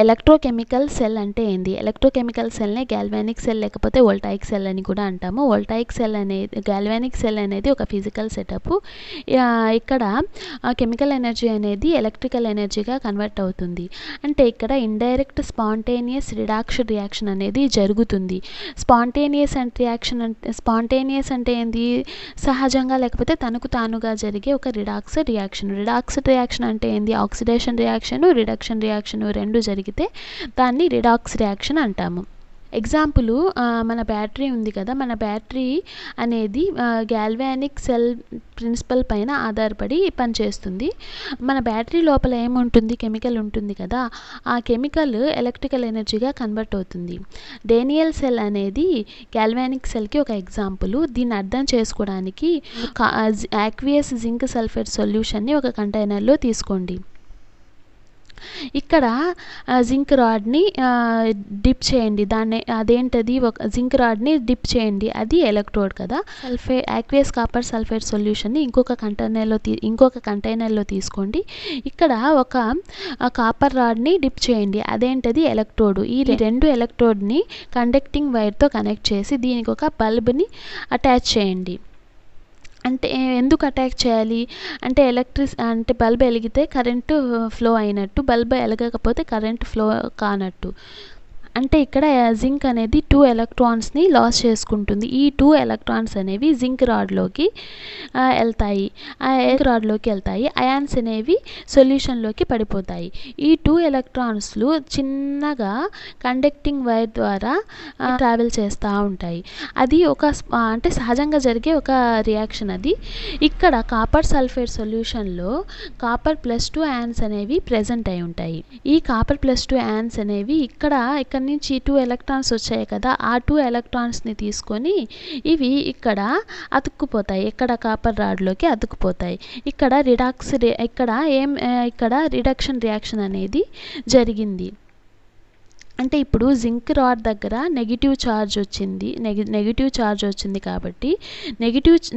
Electrochemical cell అంటే ఏంది? Electrochemical సెల్‌నే galvanic cell లేకపోతే వోల్టాయిక్ సెల్ అని కూడా అంటాము. గాల్వానిక్ సెల్ అనేది ఒక ఫిజికల్ సెటప్. ఇక్కడ కెమికల్ ఎనర్జీ అనేది ఎలక్ట్రికల్ ఎనర్జీగా కన్వర్ట్ అవుతుంది. అంటే ఇక్కడ ఇండైరెక్ట్ స్పాంటేనియస్ రిడాక్షన్ రియాక్షన్ అనేది జరుగుతుంది. స్పాంటేనియస్ అంటే ఏంది? సహజంగా లేకపోతే తనకు తానుగా జరిగే ఒక రిడాక్స్ రియాక్షన్. రిడాక్స్ రియాక్షన్ అంటే ఏంది? ఆక్సిడేషన్ రియాక్షన్, రిడక్షన్ రియాక్షన్ రెండు జరిగితే దాన్ని రిడాక్స్ రియాక్షన్ అంటాము. ఎగ్జాంపుల్ మన బ్యాటరీ ఉంది కదా, మన బ్యాటరీ అనేది గాల్వానిక్ సెల్ ప్రిన్సిపల్ పైన ఆధారపడి పనిచేస్తుంది. మన బ్యాటరీ లోపల ఏముంటుంది? కెమికల్ ఉంటుంది కదా, ఆ కెమికల్ ఎలక్ట్రికల్ ఎనర్జీగా కన్వర్ట్ అవుతుంది. డేనియల్ సెల్ అనేది గాల్వానిక్ సెల్కి ఒక ఎగ్జాంపుల్. దీన్ని అర్థం చేసుకోవడానికి యాక్వియస్ జింక్ సల్ఫేట్ సొల్యూషన్ని ఒక కంటైనర్లో తీసుకోండి. ఇక్కడ జింక్ రాడ్ని డిప్ చేయండి. అదేంటది? ఒక జింక్ రాడ్ని డిప్ చేయండి, అది ఎలక్ట్రోడ్ కదా. యాక్వియస్ కాపర్ సల్ఫేట్ సొల్యూషన్ని ఇంకొక కంటైనర్లో తీసుకోండి. ఇక్కడ ఒక కాపర్ రాడ్ని డిప్ చేయండి, అదేంటది? ఎలక్ట్రోడ్. ఈ రెండు ఎలక్ట్రోడ్ని కండక్టింగ్ వైర్తో కనెక్ట్ చేసి దీనికి ఒక బల్బ్ని అటాచ్ చేయండి. అంటే ఎందుకు అటాచ్ చేయాలి అంటే బల్బ్ వెలిగితే కరెంటు ఫ్లో అయినట్టు, బల్బ్ వెలగకపోతే కరెంట్ ఫ్లో కానట్టు. అంటే ఇక్కడ జింక్ అనేది 2 ఎలక్ట్రాన్స్ని లాస్ చేసుకుంటుంది. ఈ 2 ఎలక్ట్రాన్స్ అనేవి జింక్ రాడ్లోకి వెళ్తాయి. అయాన్స్ అనేవి సొల్యూషన్లోకి పడిపోతాయి. ఈ 2 ఎలక్ట్రాన్స్లు చిన్నగా కండక్టింగ్ వైర్ ద్వారా ట్రావెల్ చేస్తూ ఉంటాయి. అది అంటే సహజంగా జరిగే ఒక రియాక్షన్ అది. ఇక్కడ కాపర్ సల్ఫేట్ సొల్యూషన్లో కాపర్ +2 అయాన్స్ అనేవి ప్రెజెంట్ అయి ఉంటాయి. ఈ కాపర్ +2 అయాన్స్ అనేవి ఇక్కడ నుంచి 2 ఎలక్ట్రాన్స్ వచ్చాయి కదా, ఆ 2 ఎలక్ట్రాన్స్ని తీసుకొని ఇవి ఇక్కడ అతుక్కుపోతాయి. ఇక్కడ కాపర్ రాడ్లోకి అతుక్కుపోతాయి. ఇక్కడ రిడక్షన్ రియాక్షన్ అనేది జరిగింది. అంటే ఇప్పుడు జింక్ రాడ్ దగ్గర నెగిటివ్ ఛార్జ్ వచ్చింది కాబట్టి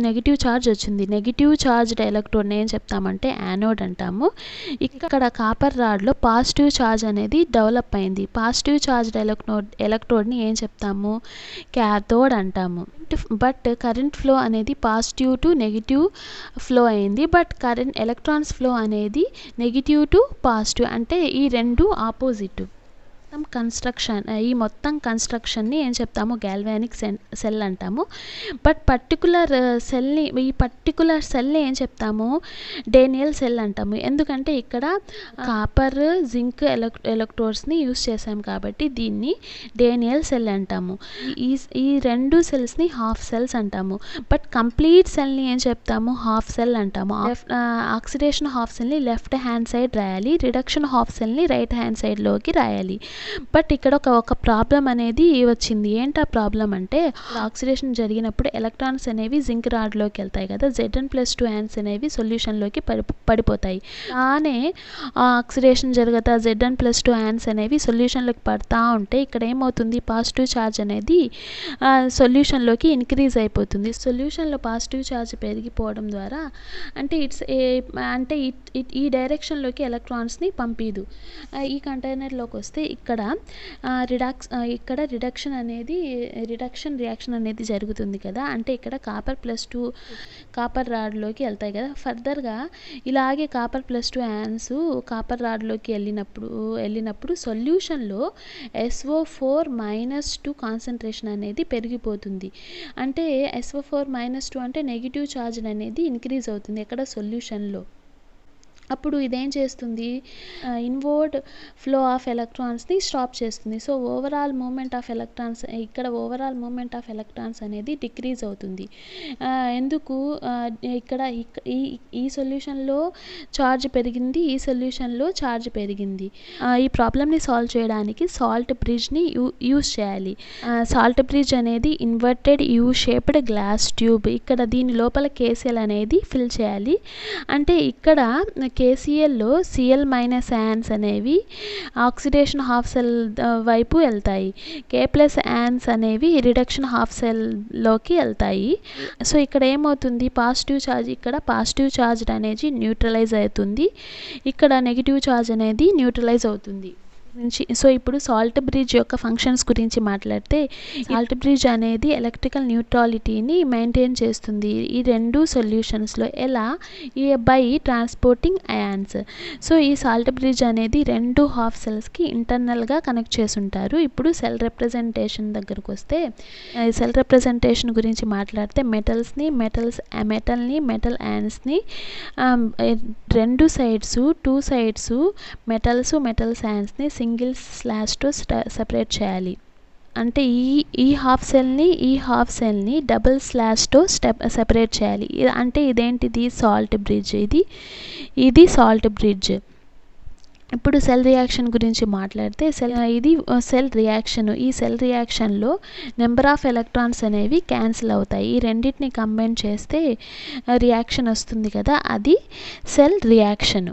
నెగిటివ్ ఛార్జ్డ్ ఎలక్ట్రోడ్ని ఏం చెప్తామంటే యానోడ్ అంటాము. ఇక్కడ కాపర్ రాడ్లో పాజిటివ్ ఛార్జ్ అనేది డెవలప్ అయింది. పాజిటివ్ ఛార్జ్డ్ ఎలక్ట్రోడ్ని ఏం చెప్తాము? క్యాథోడ్ అంటాము. బట్ కరెంట్ ఫ్లో అనేది పాజిటివ్ టు నెగిటివ్ ఫ్లో అయింది. బట్ ఎలక్ట్రాన్స్ ఫ్లో అనేది నెగిటివ్ టు పాజిటివ్. అంటే ఈ రెండు ఆపోజిట్. ఈ మొత్తం కన్స్ట్రక్షన్ని ఏం చెప్తాము? గాల్వానిక్ సెల్ అంటాము. బట్ ఈ పర్టికులర్ సెల్ని ఏం చెప్తాము? డేనియల్ సెల్ అంటాము. ఎందుకంటే ఇక్కడ కాపర్ జింక్ ఎలక్ట్రోడ్స్ని యూస్ చేసాం కాబట్టి దీన్ని డేనియల్ సెల్ అంటాము. ఈ రెండు సెల్స్ని హాఫ్ సెల్స్ అంటాము. బట్ కంప్లీట్ సెల్ని ఏం చెప్తాము? హాఫ్ సెల్ అంటాము. ఆక్సిడేషన్ హాఫ్ సెల్ని లెఫ్ట్ హ్యాండ్ సైడ్ రాయాలి, రిడక్షన్ హాఫ్ సెల్ని రైట్ హ్యాండ్ సైడ్లోకి రాయాలి. బట్ ఇక్కడ ఒక ప్రాబ్లం అనేది వచ్చింది. ఏంటి ఆ ప్రాబ్లం అంటే, ఆక్సిడేషన్ జరిగినప్పుడు ఎలక్ట్రాన్స్ అనేవి జింక్ రాడ్లోకి వెళ్తాయి కదా, Zn+2 అయాన్స్ అనేవి సొల్యూషన్లోకి పడిపోతాయి. అలానే ఆక్సిడేషన్ జరగతా Zn+2 అయాన్స్ అనేవి సొల్యూషన్లోకి పడతా ఉంటే ఇక్కడ ఏమవుతుంది? పాజిటివ్ ఛార్జ్ అనేది సొల్యూషన్లోకి ఇంక్రీజ్ అయిపోతుంది. సొల్యూషన్లో పాజిటివ్ ఛార్జ్ పెరిగిపోవడం ద్వారా ఈ డైరెక్షన్లోకి ఎలక్ట్రాన్స్ని పంపిదు. ఈ కంటైనర్లోకి వస్తే ఇక్కడ రిడక్షన్ రియాక్షన్ అనేది జరుగుతుంది కదా. అంటే ఇక్కడ కాపర్ రాడ్లోకి వెళ్తాయి కదా. ఫర్దర్గా ఇలాగే కాపర్ +2 అయాన్స్ కాపర్ రాడ్లోకి వెళ్ళినప్పుడు సొల్యూషన్లో SO4-2 కాన్సన్ట్రేషన్ అనేది పెరిగిపోతుంది. అంటే SO4-2 అంటే నెగిటివ్ ఛార్జ్ అనేది ఇంక్రీజ్ అవుతుంది ఎక్కడ? సొల్యూషన్లో. అప్పుడు ఇదేం చేస్తుంది? ఇన్వర్డ్ ఫ్లో ఆఫ్ ఎలక్ట్రాన్స్ని స్టాప్ చేస్తుంది. So overall movement of electrons అనేది డిక్రీజ్ అవుతుంది. ఎందుకు? ఇక్కడ ఈ సొల్యూషన్లో ఛార్జ్ పెరిగింది, ఈ సొల్యూషన్లో ఛార్జ్ పెరిగింది. ఈ ప్రాబ్లమ్ని సాల్వ్ చేయడానికి సాల్ట్ బ్రిడ్జ్ని యూస్ చేయాలి. సాల్ట్ బ్రిడ్జ్ అనేది inverted you shaped glass tube. ఇక్కడ దీని లోపల KCl అనేది ఫిల్ చేయాలి. అంటే ఇక్కడ KClలో Cl- అయాన్స్ అనేవి ఆక్సిడేషన్ హాఫ్ సెల్ వైపు వెళ్తాయి. K+ అయాన్స్ అనేవి రిడక్షన్ హాఫ్ సెల్లోకి వెళ్తాయి. సో ఇక్కడ ఏమవుతుంది? పాజిటివ్ ఛార్జ్ అనేది న్యూట్రలైజ్ అవుతుంది. ఇక్కడ నెగిటివ్ ఛార్జ్ అనేది న్యూట్రలైజ్ అవుతుంది. సో ఇప్పుడు సాల్ట్ బ్రిడ్జ్ యొక్క ఫంక్షన్స్ గురించి మాట్లాడితే సాల్ట్ బ్రిడ్జ్ అనేది ఎలక్ట్రికల్ న్యూట్రాలిటీని మెయింటైన్ చేస్తుంది ఈ రెండు సొల్యూషన్స్లో ఎలా బై ట్రాన్స్పోర్టింగ్ అయాన్స్. సో ఈ సాల్ట్ బ్రిడ్జ్ అనేది రెండు హాఫ్ సెల్స్కి ఇంటర్నల్గా కనెక్ట్ చేసి ఉంటారు. ఇప్పుడు సెల్ రిప్రజెంటేషన్ దగ్గరకు వస్తే సెల్ రిప్రజెంటేషన్ గురించి మాట్లాడితే మెటల్ని మెటల్ అయాన్స్ని రెండు సైడ్స్ మెటల్స్ అయాన్స్ని సింగిల్ స్లాష్తో సెపరేట్ చేయాలి. అంటే ఈ హాఫ్ సెల్ని డబుల్ స్లాష్తో సెపరేట్ చేయాలి. అంటే ఇదేంటిది సాల్ట్ బ్రిడ్జ్, ఇది సాల్ట్ బ్రిడ్జ్. ఇప్పుడు సెల్ రియాక్షన్ గురించి మాట్లాడితే ఇది సెల్ రియాక్షన్. ఈ సెల్ రియాక్షన్లో నెంబర్ ఆఫ్ ఎలక్ట్రాన్స్ అనేవి క్యాన్సిల్ అవుతాయి. ఈ రెండింటిని కంబైన్ చేస్తే రియాక్షన్ వస్తుంది కదా, అది సెల్ రియాక్షన్.